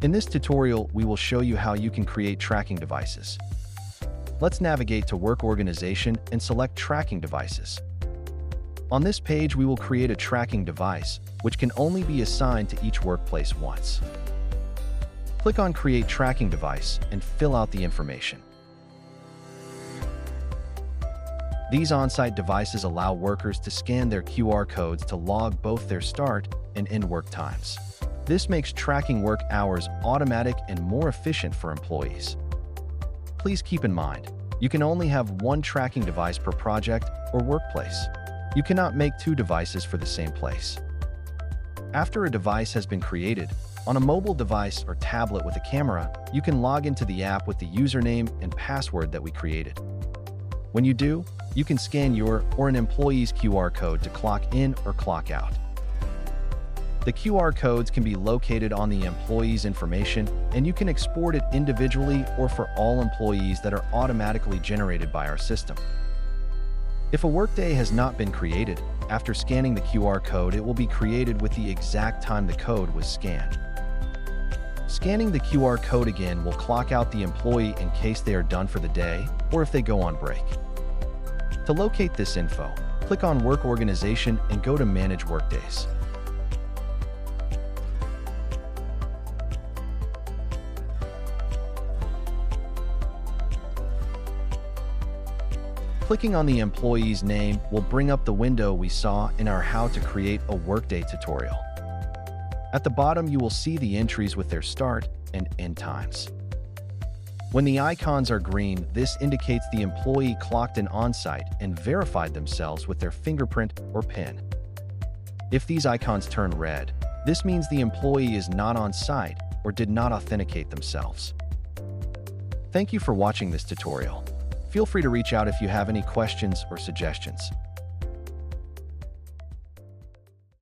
In this tutorial, we will show you how you can create tracking devices. Let's navigate to Work Organization and select Tracking Devices. On this page, we will create a tracking device, which can only be assigned to each workplace once. Click on Create Tracking Device and fill out the information. These on-site devices allow workers to scan their QR codes to log both their start and end work times. This makes tracking work hours automatic and more efficient for employees. Please keep in mind, you can only have one tracking device per project or workplace. You cannot make two devices for the same place. After a device has been created, on a mobile device or tablet with a camera, you can log into the app with the username and password that we created. When you do, you can scan your or an employee's QR code to clock in or clock out. The QR codes can be located on the employee's information, and you can export it individually or for all employees that are automatically generated by our system. If a workday has not been created, after scanning the QR code, it will be created with the exact time the code was scanned. Scanning the QR code again will clock out the employee in case they are done for the day or if they go on break. To locate this info, click on Work Organization and go to Manage Workdays. Clicking on the employee's name will bring up the window we saw in our How to Create a Workday tutorial. At the bottom, you will see the entries with their start and end times. When the icons are green, this indicates the employee clocked in on-site and verified themselves with their fingerprint or PIN. If these icons turn red, this means the employee is not on-site or did not authenticate themselves. Thank you for watching this tutorial. Feel free to reach out if you have any questions or suggestions.